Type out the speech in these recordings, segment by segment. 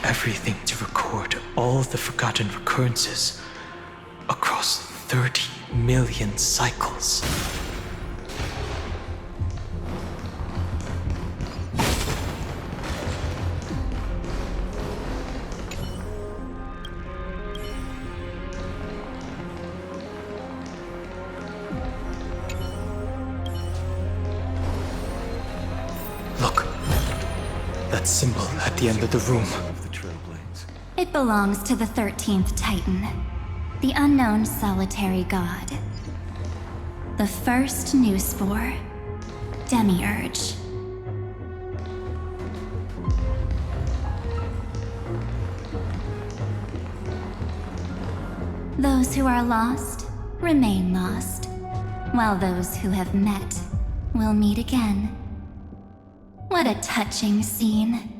everything to record all the forgotten recurrences across 30 million cycles. Look, that symbol at the end of the room. It belongs to the 13th Titan, the unknown solitary god. The first new spore, Demiurge. Those who are lost remain lost, while those who have met will meet again. What a touching scene.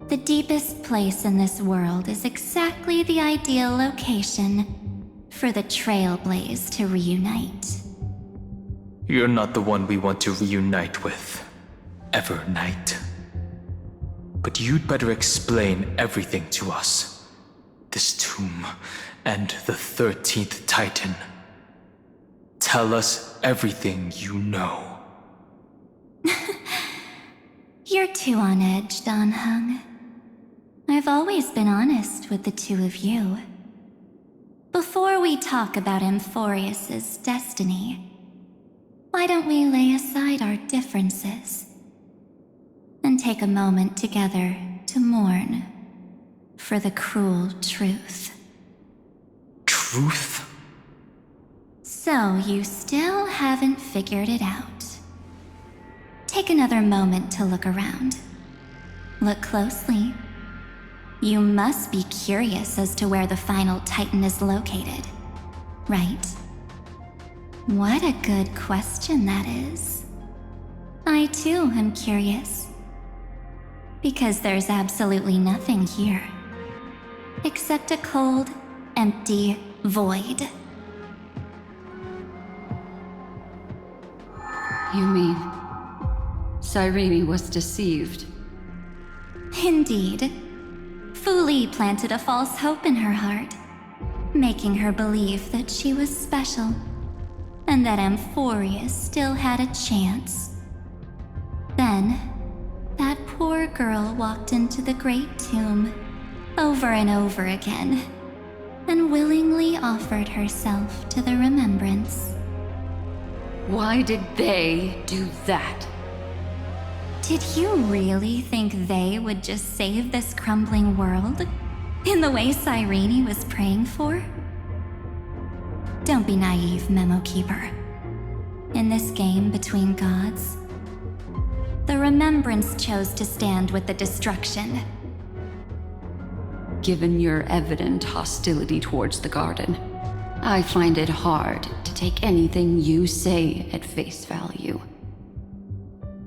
The deepest place in this world is exactly the ideal location for the Trailblaze to reunite. You're not the one we want to reunite with, Evernight. But you'd better explain everything to us. This tomb and the 13th Titan. Tell us everything you know. You're too on edge, Don Hung. I've always been honest with the two of you. Before we talk about Amphorius's destiny, why don't we lay aside our differences and take a moment together to mourn for the cruel truth? Truth? So you still haven't figured it out. Take another moment to look around. Look closely. You must be curious as to where the final Titan is located, right? What a good question that is. I too am curious. Because there's absolutely nothing here. Except a cold, empty void. You mean Cyrene was deceived? Indeed. Fu Li planted a false hope in her heart, making her believe that she was special, and that Amphorius still had a chance. Then, that poor girl walked into the Great Tomb over and over again, and willingly offered herself to the remembrance. Why did they do that? Did you really think they would just save this crumbling world in the way Cyrene was praying for? Don't be naive, Memo Keeper. In this game between gods, the Remembrance chose to stand with the destruction. Given your evident hostility towards the garden, I find it hard to take anything you say at face value.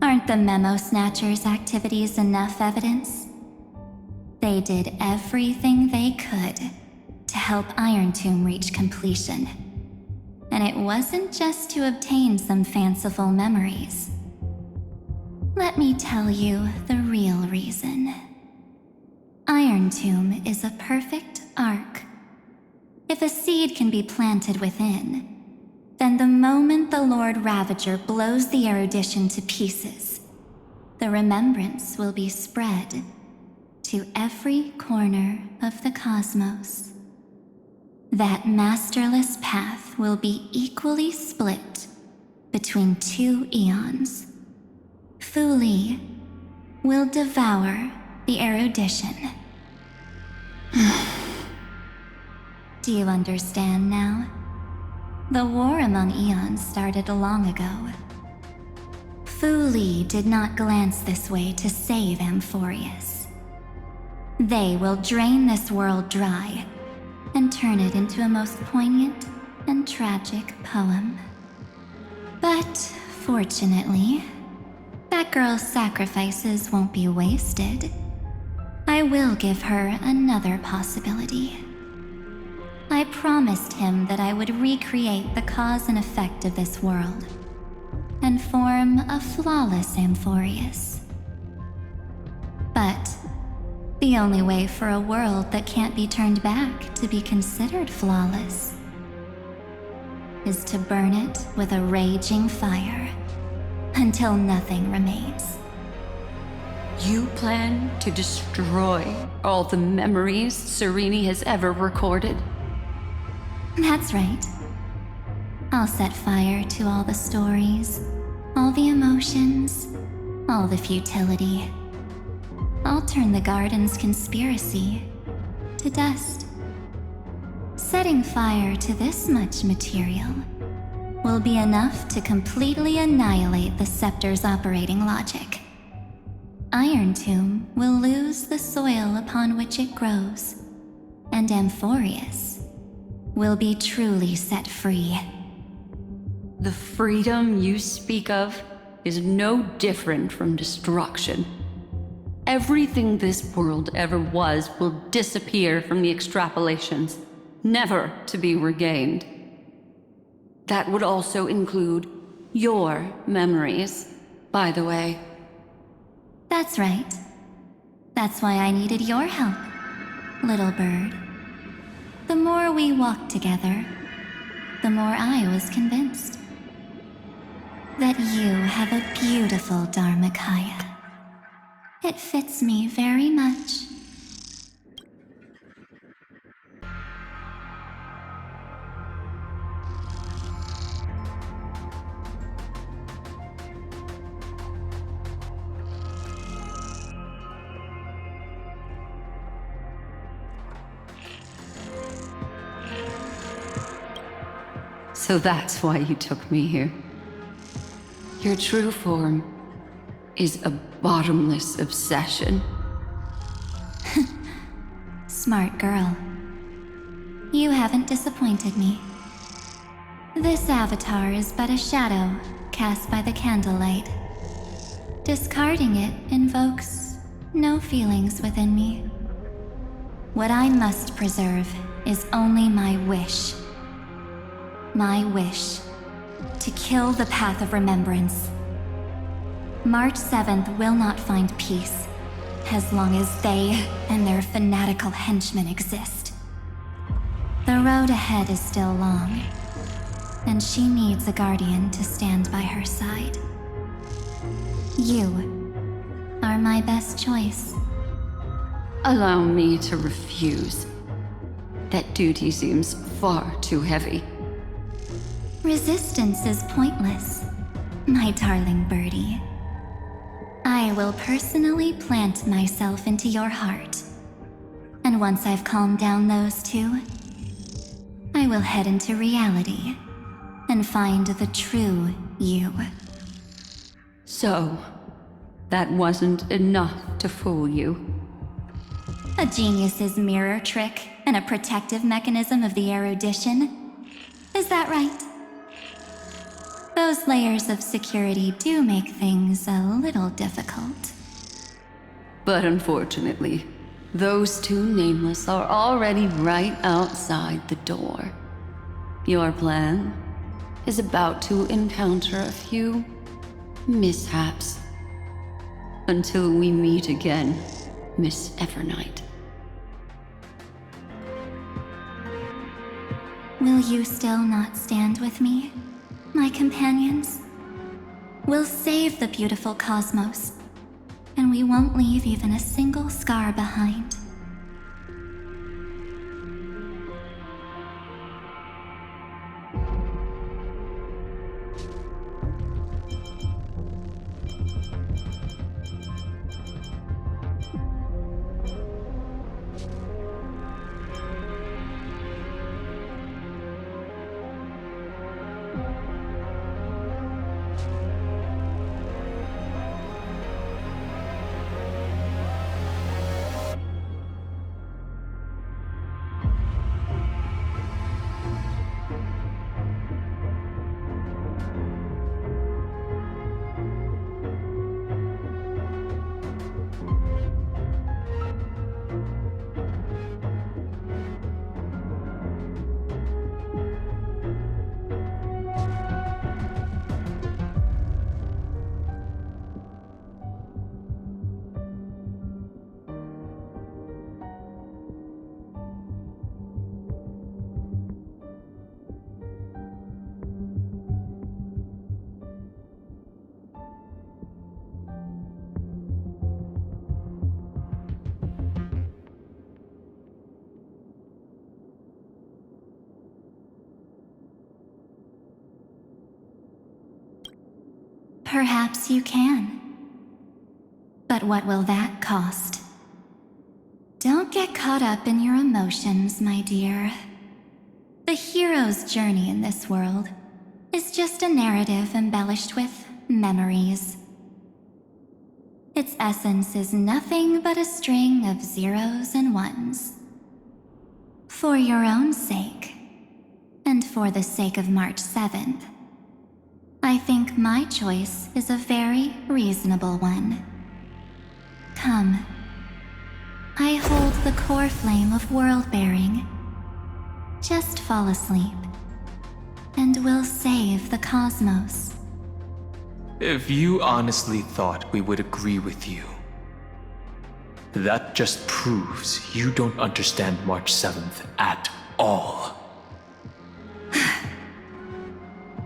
Aren't the Memo Snatchers' activities enough evidence? They did everything they could to help Iron Tomb reach completion. And it wasn't just to obtain some fanciful memories. Let me tell you the real reason. Iron Tomb is a perfect ark. If a seed can be planted within, then the moment the Lord Ravager blows the erudition to pieces, the remembrance will be spread to every corner of the cosmos. That masterless path will be equally split between two eons. Fu Li will devour the erudition. Do you understand now? The war among eons started long ago. Fu Li did not glance this way to save Amphorius. They will drain this world dry and turn it into a most poignant and tragic poem. But fortunately, that girl's sacrifices won't be wasted. I will give her another possibility. I promised him that I would recreate the cause and effect of this world and form a flawless Amphorius. But The only way for a world that can't be turned back to be considered flawless is to burn it with a raging fire until nothing remains. You plan to destroy all the memories Serene has ever recorded? That's right. I'll set fire to all the stories, all the emotions, all the futility. I'll turn the garden's conspiracy to dust. Setting fire to this much material will be enough to completely annihilate the scepter's operating logic. Iron Tomb will lose the soil upon which it grows, and Amphorius will be truly set free. The freedom you speak of is no different from destruction. Everything this world ever was will disappear from the extrapolations, never to be regained. That would also include your memories, by the way. That's right. That's why I needed your help, little bird. The more we walked together, the more I was convinced that you have a beautiful Dharmakaya. It fits me very much. So that's why you took me here. Your true form is a bottomless obsession. Smart girl. You haven't disappointed me. This avatar is but a shadow cast by the candlelight. Discarding it invokes no feelings within me. What I must preserve is only my wish. My wish to kill the path of remembrance. March 7th will not find peace as long as they and their fanatical henchmen exist. The road ahead is still long, and she needs a guardian to stand by her side. You are my best choice. Allow me to refuse. That duty seems far too heavy. Resistance is pointless, my darling birdie. I will personally plant myself into your heart. And once I've calmed down those two, I will head into reality and find the true you. So, that wasn't enough to fool you. A genius's mirror trick and a protective mechanism of the erudition. Is that right? Those layers of security do make things a little difficult. But unfortunately, those two nameless are already right outside the door. Your plan is about to encounter a few mishaps. Until we meet again, Miss Evernight. Will you still not stand with me, my companions? We'll save the beautiful cosmos, and we won't leave even a single scar behind. Perhaps you can. But what will that cost? Don't get caught up in your emotions, my dear. The hero's journey in this world is just a narrative embellished with memories. Its essence is nothing but a string of zeros and ones. For your own sake, and for the sake of March 7th, I think my choice is a very reasonable one. Come. I hold the core flame of world-bearing. Just fall asleep, and we'll save the cosmos. If you honestly thought we would agree with you, that just proves you don't understand March 7th at all.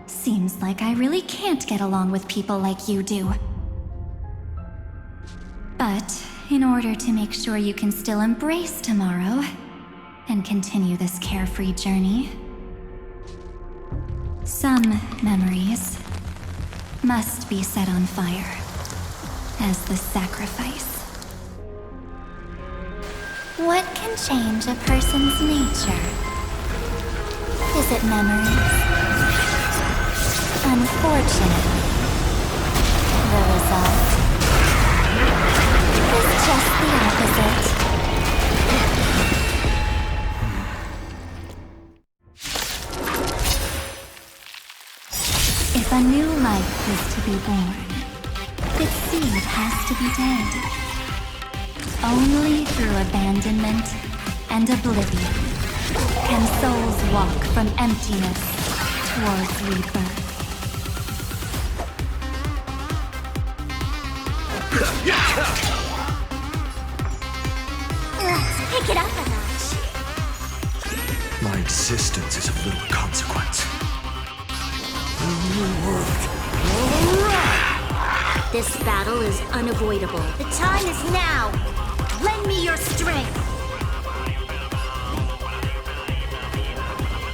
Seems like I really can't get along with people like you do. But in order to make sure you can still embrace tomorrow and continue this carefree journey, some memories must be set on fire as the sacrifice. What can change a person's nature? Is it memories? Unfortunately, the result is just the opposite. If a new life is to be born, its seed has to be dead. Only through abandonment and oblivion can souls walk from emptiness towards rebirth. Let's pick it up a notch. My existence is of little consequence. This battle is unavoidable. The time is now! Lend me your strength!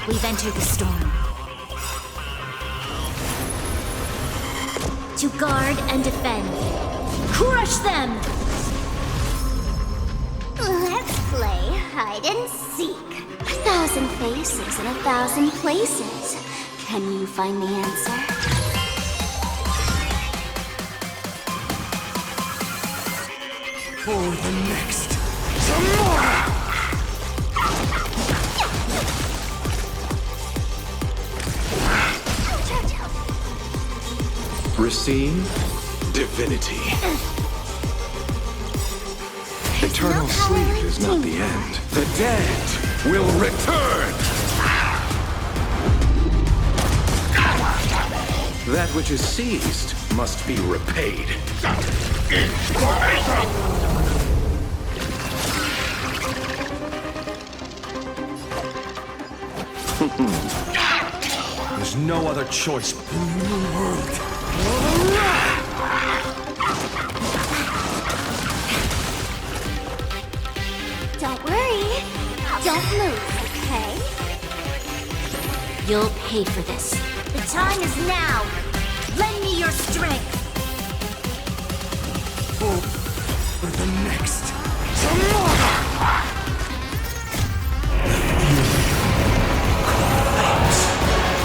We've entered the storm. To guard and defend. Crush them! Let's play hide and seek. 1,000 faces in 1,000 places. Can you find the answer? For the next tomorrow! Receive divinity. Eternal sleep is not the end. The dead will return! That which is seized must be repaid. There's no other choice in the world. Don't worry. Don't move, okay? You'll pay for this. The time is now! Lend me your strength! For the next tomorrow!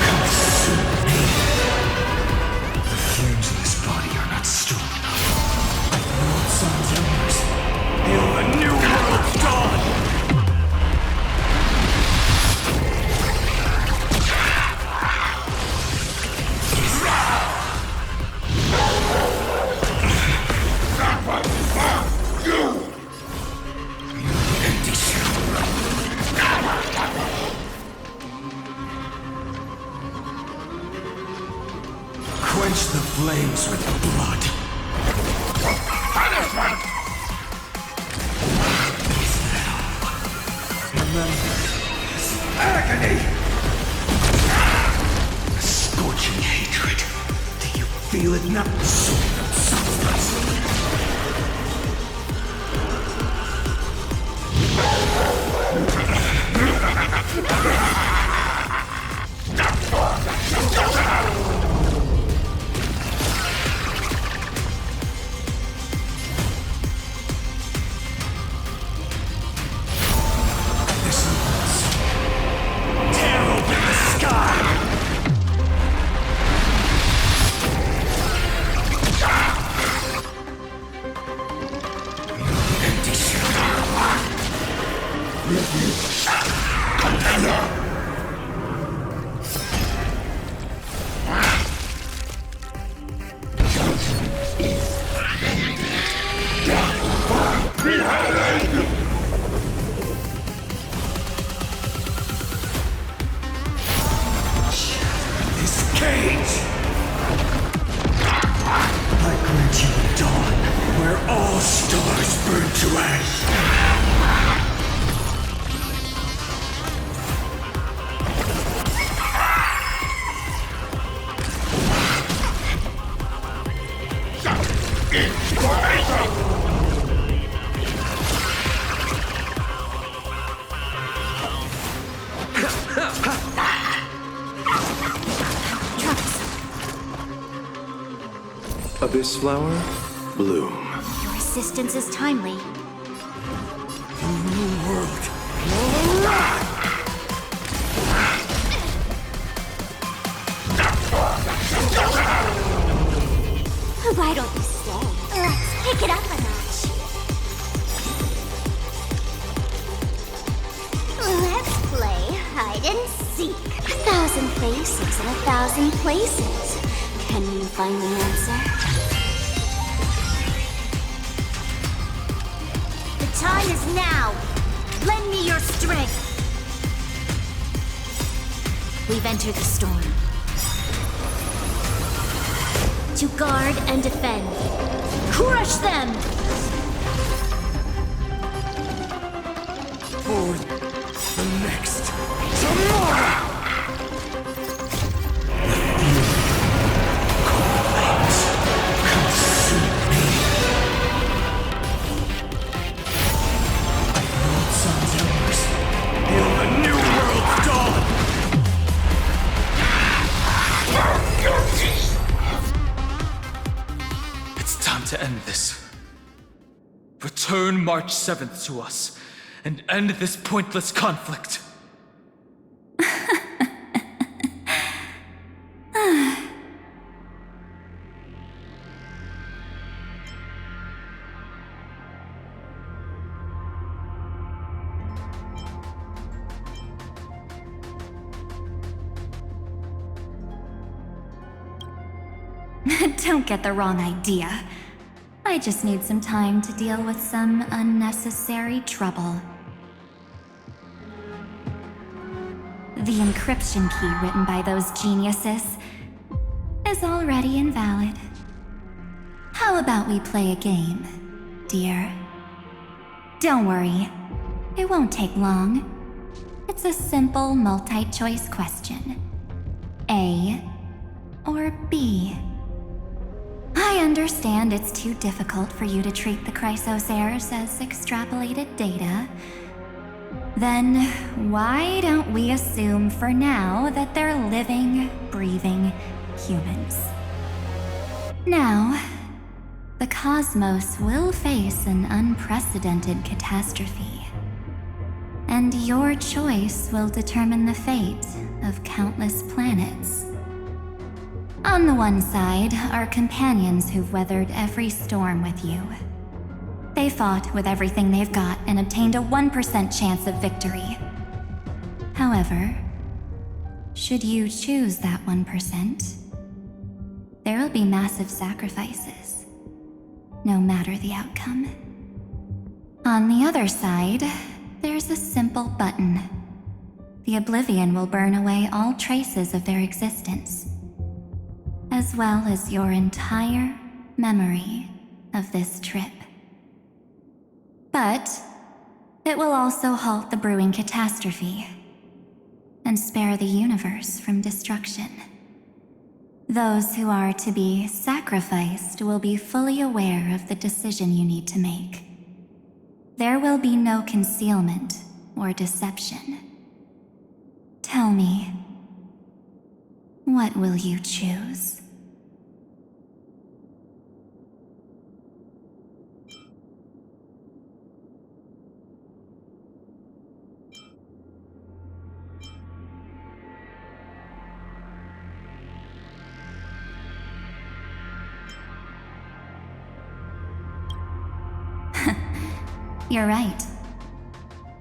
Consume me. The flames of this body are not strong enough. Like the old sun's embers, till the new world's dawn! Quench the flames with blood. Remember this agony. A scorching hatred. Do you feel it now? Sword of sacrifice. All stars burn to ash. Abyss flower, bloom. Your assistance is timely. New world. Why don't you stay? Let's pick it up a notch. Let's play hide and seek. 1,000 faces in 1,000 places. Can you find the answer? The time is now. Lend me your strength. We've entered the storm. To guard and defend. Crush them! For the next tomorrow! To end this. Return March 7th to us and end this pointless conflict. Don't get the wrong idea. I just need some time to deal with some unnecessary trouble. The encryption key written by those geniuses is already invalid. How about we play a game, dear? Don't worry, it won't take long. It's a simple multi-choice question. A or B? I understand it's too difficult for you to treat the Chrysos heirs as extrapolated data. Then why don't we assume for now that they're living, breathing humans? Now, the cosmos will face an unprecedented catastrophe. And your choice will determine the fate of countless planets. On the one side are companions who've weathered every storm with you. They fought with everything they've got and obtained a 1% chance of victory. However, should you choose that 1%, there will be massive sacrifices, no matter the outcome. On the other side, there's a simple button. The Oblivion will burn away all traces of their existence, as well as your entire memory of this trip. But it will also halt the brewing catastrophe and spare the universe from destruction. Those who are to be sacrificed will be fully aware of the decision you need to make. There will be no concealment or deception. Tell me, what will you choose? You're right.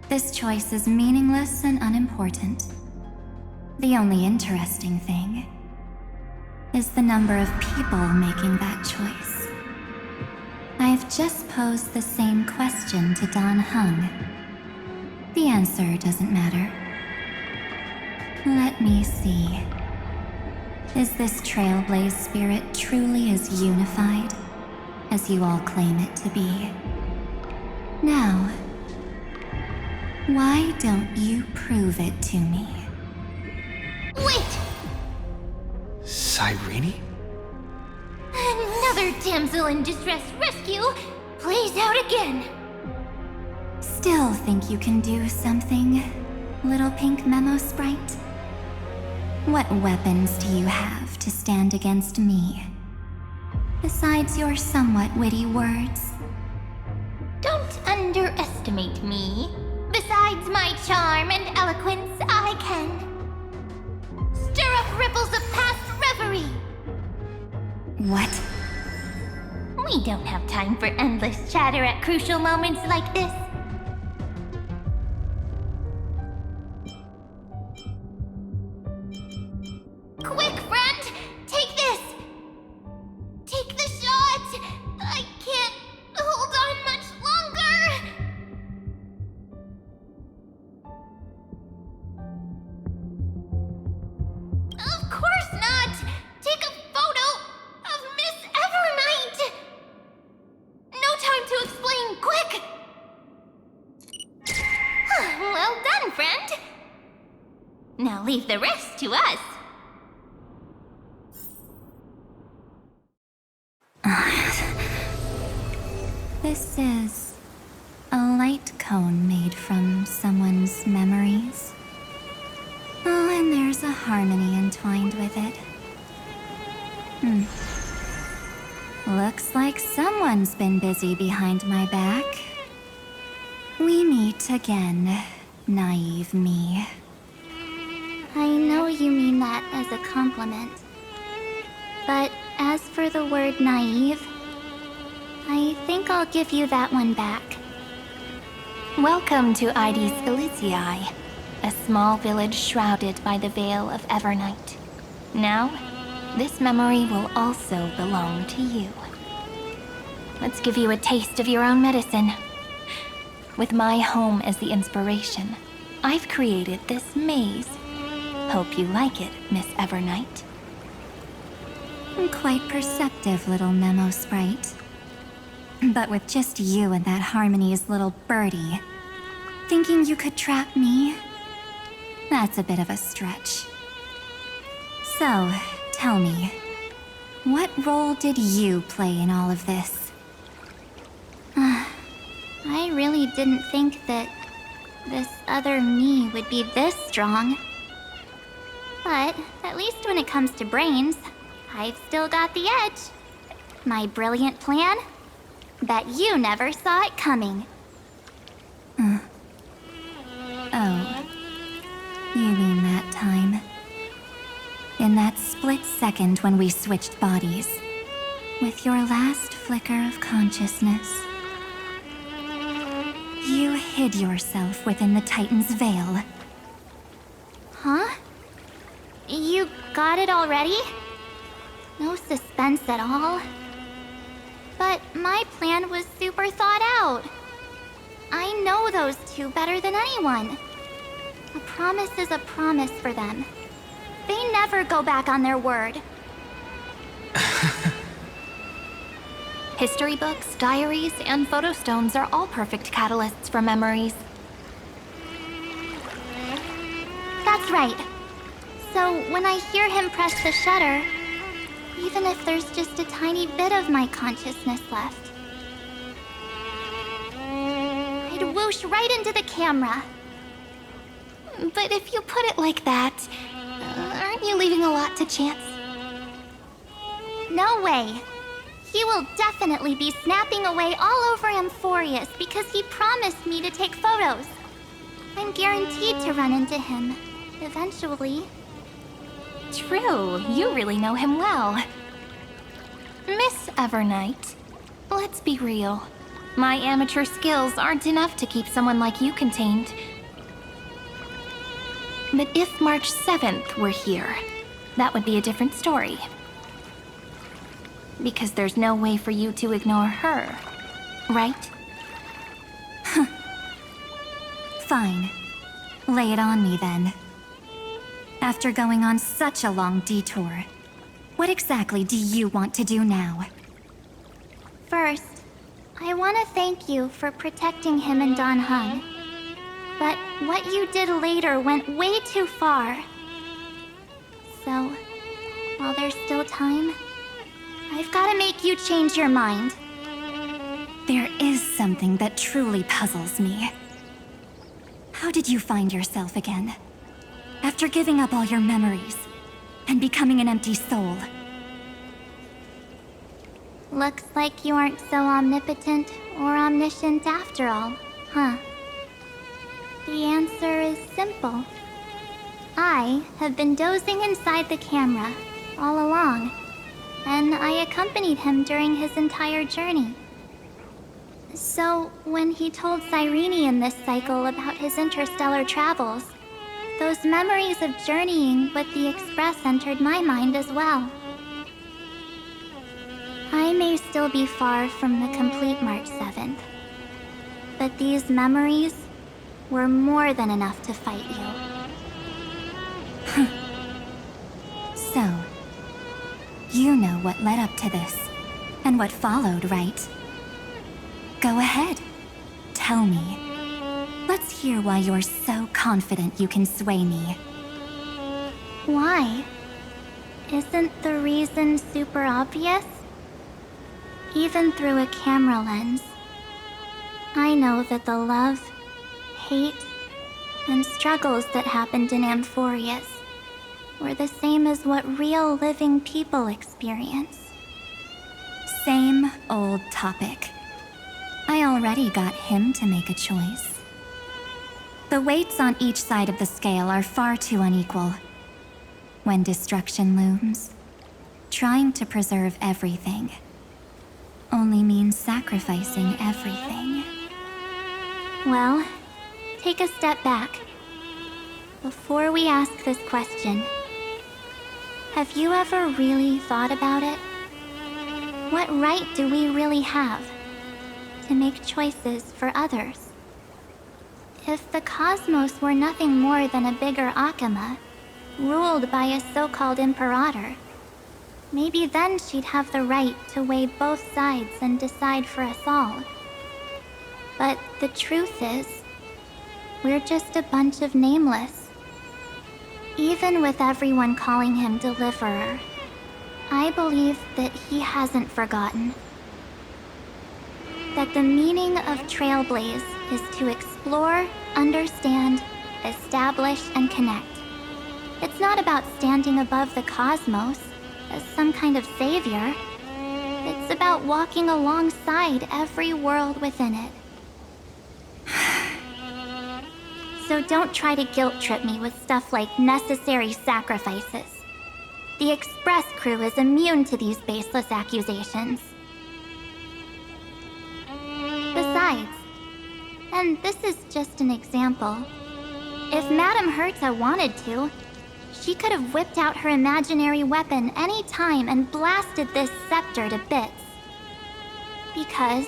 This choice is meaningless and unimportant. The only interesting thing is the number of people making that choice. I've just posed the same question to Don Hung. The answer doesn't matter. Let me see. Is this Trailblaze spirit truly as unified as you all claim it to be. Now, why don't you prove it to me? Wait! Cyrene? Another damsel in distress rescue plays out again. Still think you can do something, little pink memo sprite? What weapons do you have to stand against me? Besides your somewhat witty words. Don't underestimate me. Besides my charm and eloquence, I can stir up ripples of past reverie. What? We don't have time for endless chatter at crucial moments like this. Quick, friend! Take this! Take the shot! I can't hold on much longer! Of course not! Take a photo of Miss Evernight! No time to explain, quick! Well done, friend! Now leave the rest to us. This is a light cone made from someone's memories. Oh, and there's a harmony entwined with it. Looks like someone's been busy behind my back. We meet again, naive me. I know you mean that as a compliment. But as for the word naive, I think I'll give you that one back. Welcome to Ides Elysiae, a small village shrouded by the veil of Evernight. Now, this memory will also belong to you. Let's give you a taste of your own medicine. With my home as the inspiration, I've created this maze. Hope you like it, Miss Evernight. Quite perceptive little memo sprite. But with just you and that Harmony's little birdie, thinking you could trap me? That's a bit of a stretch. So, tell me, what role did you play in all of this? I really didn't think that this other me would be this strong. But at least when it comes to brains, I've still got the edge. My brilliant plan? Bet you never saw it coming. Oh, you mean that time? In that split second when we switched bodies, with your last flicker of consciousness, you hid yourself within the Titan's veil. Huh? You got it already? No suspense at all. But my plan was super thought out. I know those two better than anyone. A promise is a promise for them. They never go back on their word. History books, diaries, and photo stones are all perfect catalysts for memories. That's right. So when I hear him press the shutter, even if there's just a tiny bit of my consciousness left, I'd whoosh right into the camera. But if you put it like that, aren't you leaving a lot to chance? No way. He will definitely be snapping away all over Amphorius because he promised me to take photos. I'm guaranteed to run into him, eventually. True, you really know him well. Miss Evernight, let's be real. My amateur skills aren't enough to keep someone like you contained. But if March 7th were here, that would be a different story. Because there's no way for you to ignore her, right? Fine. Lay it on me then. After going on such a long detour, what exactly do you want to do now? For want to thank you for protecting him and Don Hung. But what you did later went way too far. So, while there's still time, I've got to make you change your mind. There is something that truly puzzles me. How did you find yourself again? After giving up all your memories and becoming an empty soul. Looks like you aren't so omnipotent or omniscient after all, huh? The answer is simple. I have been dozing inside the camera all along, and I accompanied him during his entire journey. So, when he told Cyrene in this cycle about his interstellar travels, those memories of journeying with the Express entered my mind as well. I may still be far from the complete March 7th, but these memories were more than enough to fight you. So, you know what led up to this, and what followed, right? Go ahead. Tell me. Let's hear why you're so confident you can sway me. Why? Isn't the reason super obvious? Even through a camera lens, I know that the love, hate, and struggles that happened in Amphorius were the same as what real living people experience. Same old topic. I already got him to make a choice. The weights on each side of the scale are far too unequal. When destruction looms, trying to preserve everything only means sacrificing everything. Well, take a step back. Before we ask this question, have you ever really thought about it? What right do we really have to make choices for others? If the cosmos were nothing more than a bigger Akama, ruled by a so-called imperator, maybe then she'd have the right to weigh both sides and decide for us all. But the truth is, we're just a bunch of nameless. Even with everyone calling him Deliverer, I believe that he hasn't forgotten. That the meaning of Trailblaze is to explore, understand, establish, and connect. It's not about standing above the cosmos as some kind of savior. It's about walking alongside every world within it. So don't try to guilt-trip me with stuff like necessary sacrifices. The Express crew is immune to these baseless accusations. Besides, and this is just an example, if Madame Herta wanted to, she could have whipped out her imaginary weapon any time and blasted this scepter to bits. Because,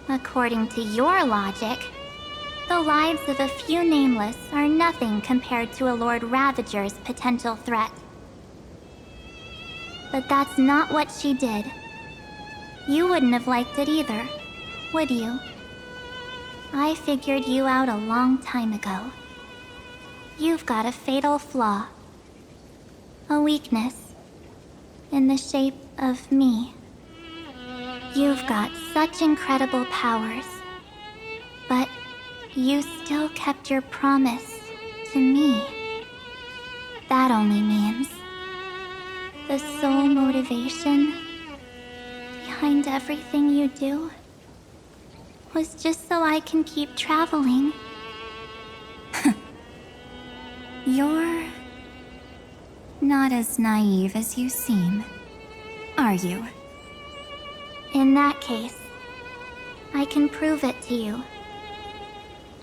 according to your logic, the lives of a few nameless are nothing compared to a Lord Ravager's potential threat. But that's not what she did. You wouldn't have liked it either, would you? I figured you out a long time ago. You've got a fatal flaw. A weakness. In the shape of me. You've got such incredible powers. But you still kept your promise to me. That only means the sole motivation behind everything you do was just so I can keep traveling. You're not as naive as you seem, are you? In that case, I can prove it to you.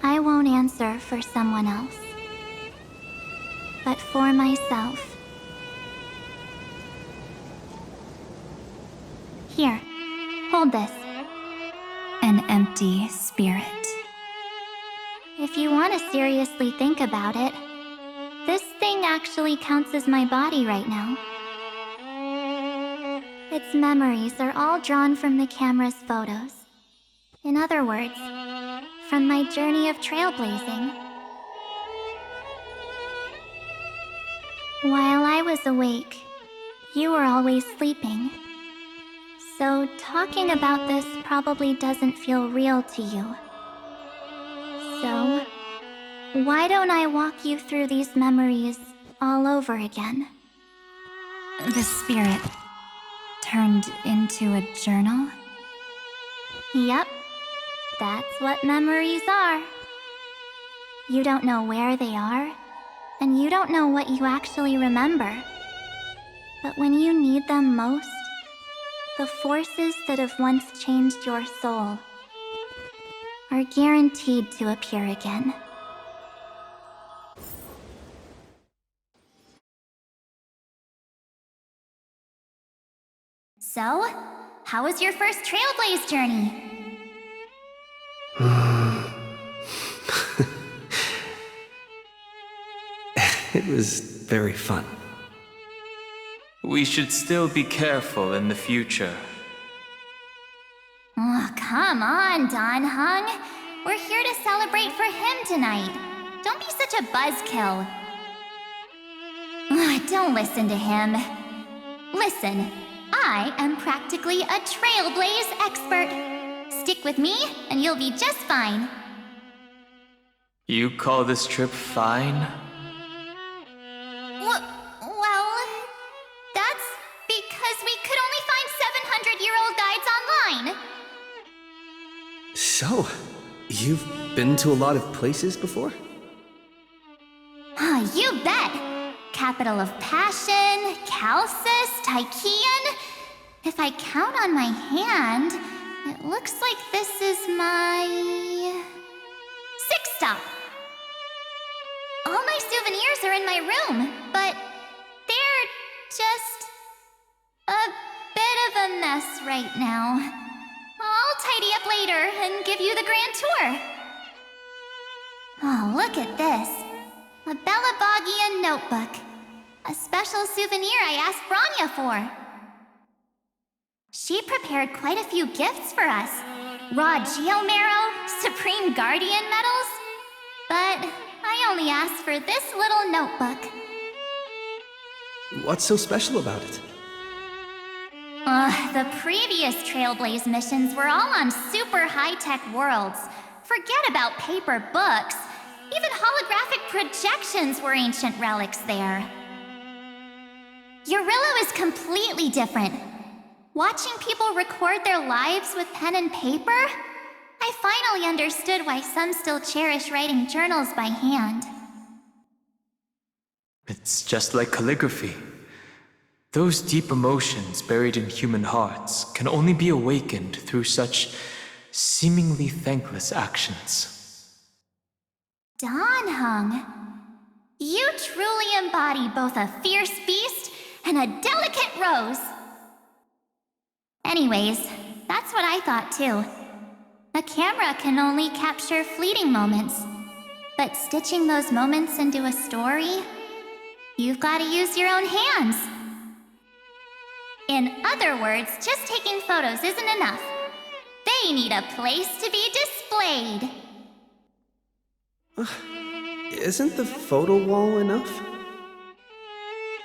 I won't answer for someone else, but for myself. Here, hold this. An empty spirit. If you want to seriously think about it, this thing actually counts as my body right now. Its memories are all drawn from the camera's photos. In other words, from my journey of trailblazing. While I was awake, you were always sleeping. So talking about this probably doesn't feel real to you. So, why don't I walk you through these memories all over again? The spirit turned into a journal? Yep, that's what memories are. You don't know where they are, and you don't know what you actually remember. But when you need them most, the forces that have once changed your soul are guaranteed to appear again. So, how was your first Trailblaze journey? It was very fun. We should still be careful in the future. Oh, come on, Don Hung. We're here to celebrate for him tonight. Don't be such a buzzkill. Don't listen to him. Listen, I am practically a Trailblaze expert. Stick with me, and you'll be just fine. You call this trip fine? Well, that's because we could only find 700-year-old guides online. So, you've been to a lot of places before? You bet! Capital of Passion, Calcis, Tychean. If I count on my hand, it looks like this is my... sixth stop. All my souvenirs are in my room, but they're just a bit of a mess right now. I'll tidy up later and give you the grand tour. Oh, look at this. A Bellabogian notebook. A special souvenir I asked Branya for. She prepared quite a few gifts for us. Raw Geomarrow, Supreme Guardian medals. But I only asked for this little notebook. What's so special about it? The previous Trailblaze missions were all on super high-tech worlds. Forget about paper books. Even holographic projections were ancient relics there. Eurillo is completely different. Watching people record their lives with pen and paper, I finally understood why some still cherish writing journals by hand. It's just like calligraphy. Those deep emotions buried in human hearts can only be awakened through such seemingly thankless actions. Don Hung, you truly embody both a fierce beast and a delicate rose. Anyways, that's what I thought too. A camera can only capture fleeting moments, but stitching those moments into a story, you've got to use your own hands. In other words, just taking photos isn't enough. They need a place to be displayed. Isn't the photo wall enough?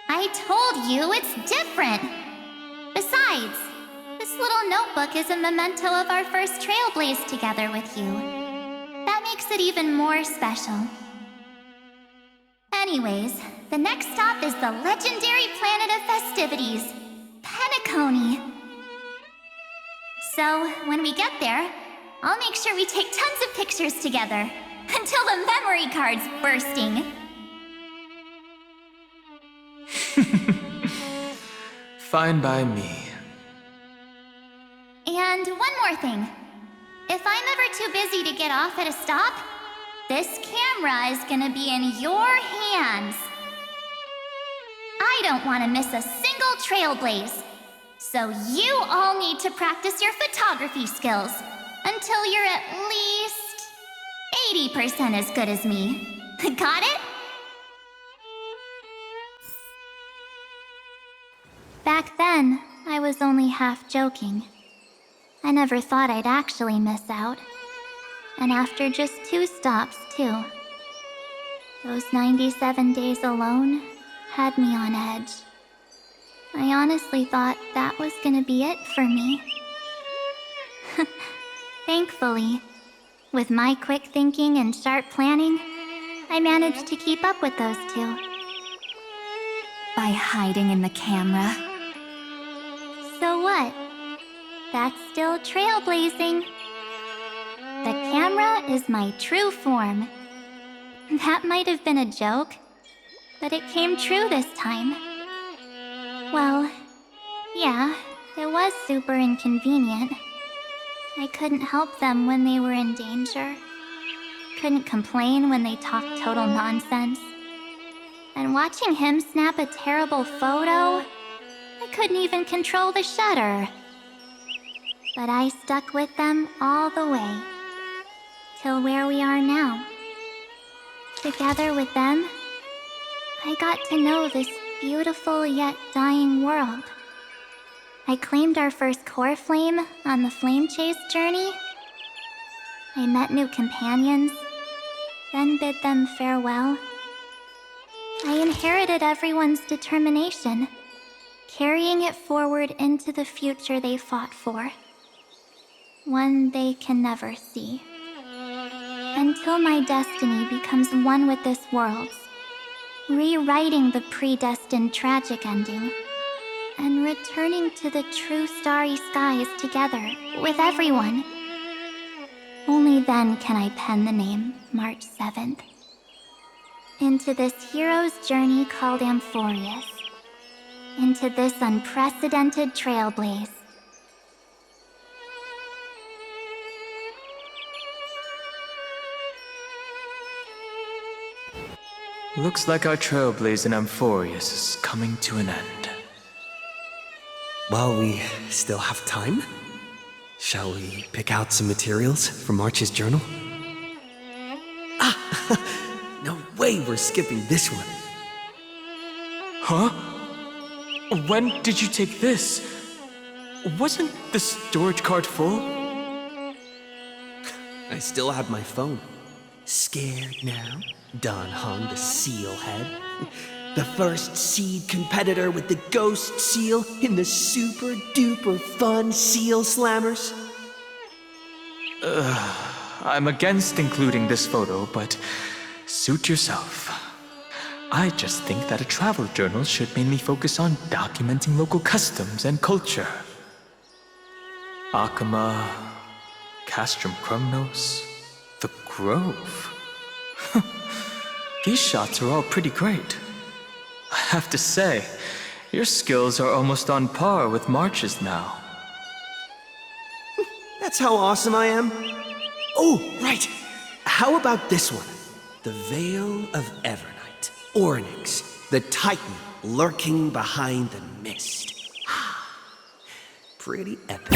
I told you it's different. Besides, this little notebook is a memento of our first Trailblaze together with you. That makes it even more special. Anyways, the next stop is the legendary planet of festivities, Penacony. So, when we get there, I'll make sure we take tons of pictures together, until the memory card's bursting. Fine by me. And one more thing. If I'm ever too busy to get off at a stop, this camera is gonna be in your hands. I don't want to miss a single Trailblaze. So you all need to practice your photography skills until you're at least 80% as good as me. Got it? Back then, I was only half joking. I never thought I'd actually miss out. And after just 2 stops, too. Those 97 days alone had me on edge. I honestly thought that was gonna be it for me. Thankfully, with my quick thinking and sharp planning, I managed to keep up with those 2. By hiding in the camera. So what? That's still trailblazing. The camera is my true form. That might have been a joke, but it came true this time. Well, yeah, it was super inconvenient. I couldn't help them when they were in danger. Couldn't complain when they talked total nonsense. And watching him snap a terrible photo, I couldn't even control the shutter. But I stuck with them all the way, till where we are now. Together with them, I got to know this beautiful yet dying world. I claimed our first core flame on the flame chase journey. I met new companions, then bid them farewell. I inherited everyone's determination, carrying it forward into the future they fought for. One they can never see. Until my destiny becomes one with this world's, rewriting the predestined tragic ending, and returning to the true starry skies together with everyone. Only then can I pen the name March 7th. Into this hero's journey called Amphorius. Into this unprecedented trailblaze. Looks like our trailblaze in Amphorius is coming to an end. While we still have time, shall we pick out some materials for March's journal? No way we're skipping this one. Huh? When did you take this? Wasn't the storage card full? I still have my phone. Scared now? Don Hung, the seal head. The first seed competitor with the ghost seal in the super duper fun seal slammers. I'm against including this photo, but suit yourself. I just think that a travel journal should mainly focus on documenting local customs and culture. Akama, Castrum Krumnos, the Grove. These shots are all pretty great. I have to say, your skills are almost on par with March's now. That's how awesome I am. Oh, right. How about this one? The Veil of Evernight. Ornyx, the Titan lurking behind the mist. Pretty epic.